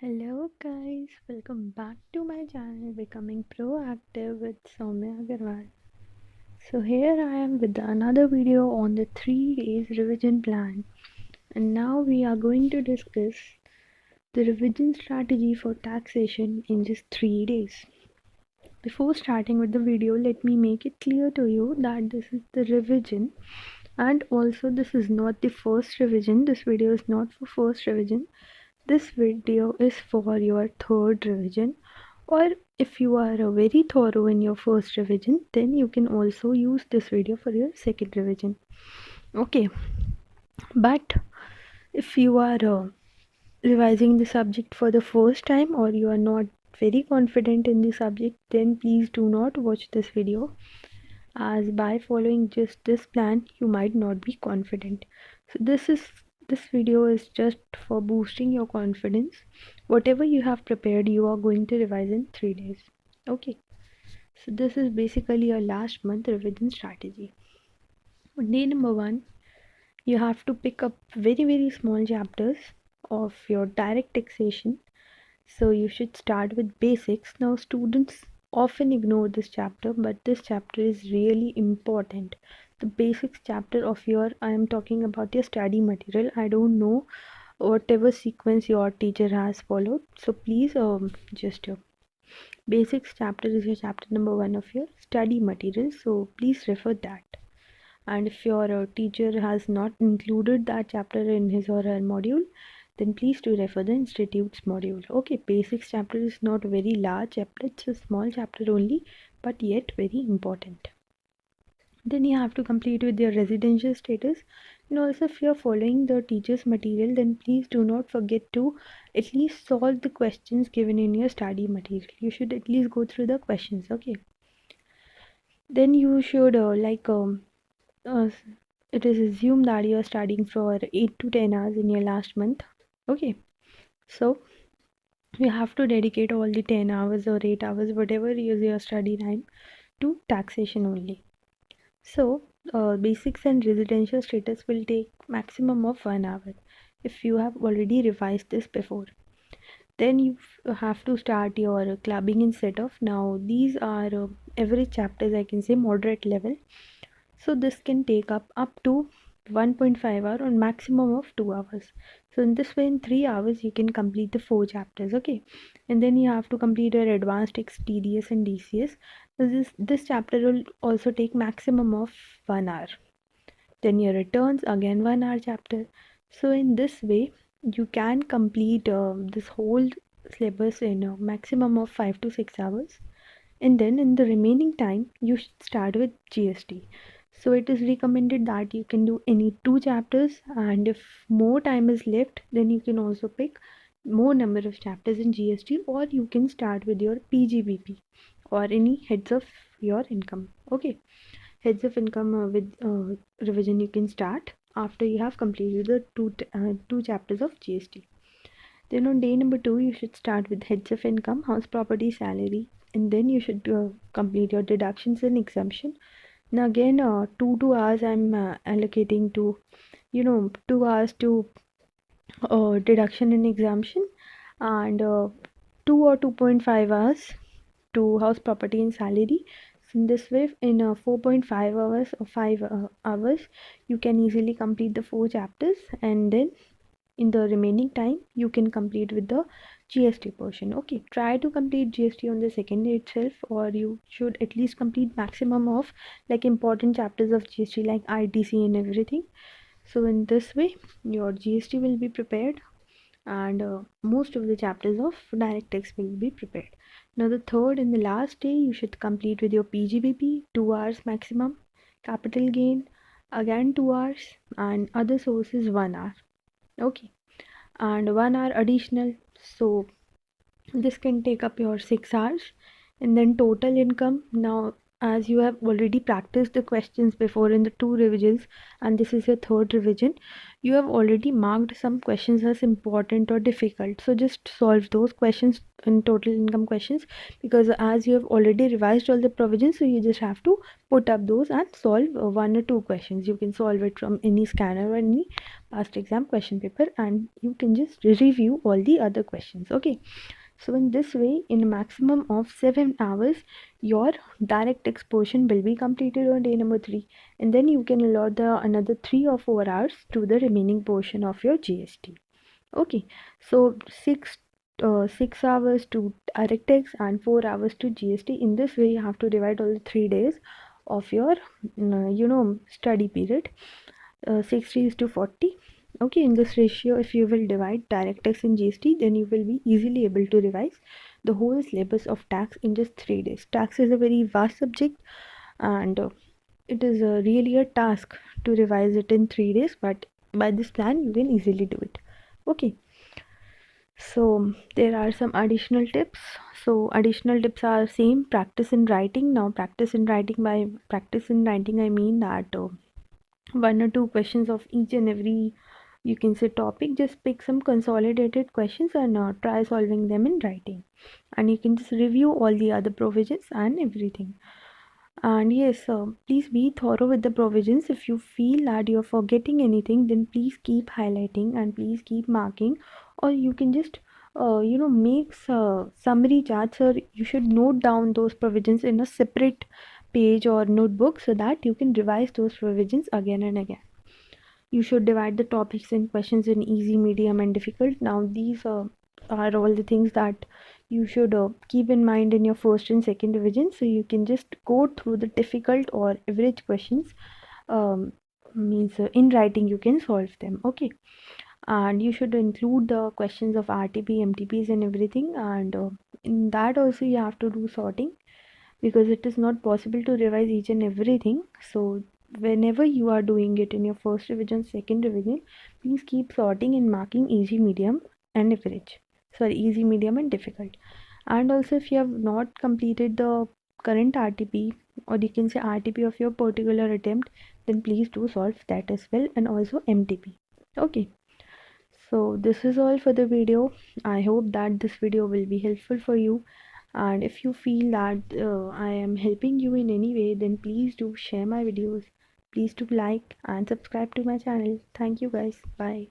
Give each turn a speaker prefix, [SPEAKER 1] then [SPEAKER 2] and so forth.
[SPEAKER 1] Hello guys, welcome back to my channel Becoming Proactive with Soumya Agarwal. So here I am with another video on the 3 days revision plan, and now we are going to discuss the revision strategy for taxation in just 3 days. Before starting with the video, let me make it clear to you that this is the revision, and also this is not the first revision. This video is not for first revision. This video is for your third revision, or if you are very thorough in your first revision, then you can also use this video for your second revision. Okay, but if you are revising the subject for the first time, or you are not very confident in the subject, then please do not watch this video, as by following just this plan you might not be confident. So this video is just for boosting your confidence. Whatever you have prepared, you are going to revise in 3 days. Okay, so this is basically your last month revision strategy. On day number 1, you have to pick up very small chapters of your direct taxation. So you should start with basics. Now students often ignore this chapter, but this chapter is really important. The basics chapter of your, I am talking about your study material. I don't know whatever sequence your teacher has followed. So please just basics chapter is your chapter number 1 of your study material. So please refer that. And if your teacher has not included that chapter in his or her module, then please do refer the institute's module. Okay, basics chapter is not a very large chapter, it's a small chapter only, but yet very important. Then you have to complete with your residential status. And also, if you are following the teacher's material, then please do not forget to at least solve the questions given in your study material. You should at least go through the questions. Okay, then you should uh, it is assumed that you are studying for 8 to 10 hours in your last month. Okay, so you have to dedicate all the 10 hours or 8 hours, whatever is your study time, to taxation only. So basics and residential status will take maximum of 1 hour if you have already revised this before. Then you have to start your clubbing and set off. Now these are average chapters, I can say moderate level. So this can take up to 1.5 hour or maximum of 2 hours. So in this way, in 3 hours you can complete the 4 chapters. Okay, and then you have to complete your advanced TDS and DCS. This chapter will also take maximum of 1 hour. Then your returns, again 1 hour chapter. So in this way you can complete this whole syllabus in a maximum of 5 to 6 hours. And then in the remaining time you should start with GST. So it is recommended that you can do any 2 chapters, and if more time is left, then you can also pick more number of chapters in GST, or you can start with your PGBP or any heads of your income. Okay, heads of income with revision you can start after you have completed the two chapters of GST. Then on day number 2 you should start with heads of income, house property, salary, and then you should complete your deductions and exemption. Now again 2 hours I'm allocating to 2 hours to deduction and exemption, and 2 or 2.5 hours to house property and salary. So in this way, in 4.5 hours or 5 hours you can easily complete the 4 chapters, and then in the remaining time you can complete with the GST portion. Okay, try to complete GST on the second day itself, or you should at least complete maximum of like important chapters of GST like ITC and everything. So in this way your GST will be prepared, and most of the chapters of direct tax will be prepared. Now the third and the last day you should complete with your PGBP, 2 hours maximum, capital gain again 2 hours, and other sources 1 hour. Okay, and 1 hour additional, so this can take up your 6 hours. And then total income, now as you have already practiced the questions before in the 2 revisions and this is your 3rd revision, you have already marked some questions as important or difficult. So just solve those questions in total income questions, because as you have already revised all the provisions, so you just have to put up those and solve 1 or 2 questions. You can solve it from any scanner or any past exam question paper, and you can just review all the other questions. Okay, so in this way, in a maximum of 7 hours, your direct tax portion will be completed on day number 3, and then you can allot the another 3 or 4 hours to the remaining portion of your GST. Okay, so 6 hours to direct tax and 4 hours to GST. In this way, you have to divide all the 3 days of your study period. 60 is to 40. Okay, in this ratio, if you will divide direct tax and GST, then you will be easily able to revise the whole syllabus of tax in just 3 days. Tax is a very vast subject, and it is really a task to revise it in 3 days, but by this plan you can easily do it. Okay, so there are some additional tips. So additional tips are same: practice in writing. Now practice in writing, by practice in writing I mean that 1 or 2 questions of each and every, you can say, topic. Just pick some consolidated questions and try solving them in writing, and you can just review all the other provisions and everything. And yes, please be thorough with the provisions. If you feel that you're forgetting anything, then please keep highlighting and please keep marking, or you can just make summary charts, or you should note down those provisions in a separate page or notebook so that you can revise those provisions again and again. You should divide the topics and questions in easy, medium, and difficult. Now these are all the things that you should keep in mind in your 1st and 2nd revision, so you can just go through the difficult or average questions. Means in writing you can solve them. Okay, and you should include the questions of RTP, MTPs and everything, and in that also you have to do sorting, because it is not possible to revise each and everything. So whenever you are doing it in your 1st revision, 2nd revision, please keep sorting and marking easy, medium and average, sorry, easy, medium and difficult. And also, if you have not completed the current RTP, or you can say RTP of your particular attempt, then please do solve that as well, and also MTP. Okay, so this is all for the video. I hope that this video will be helpful for you, and if you feel that I am helping you in any way, then please do share my videos, please do like and subscribe to my channel. Thank you guys, bye.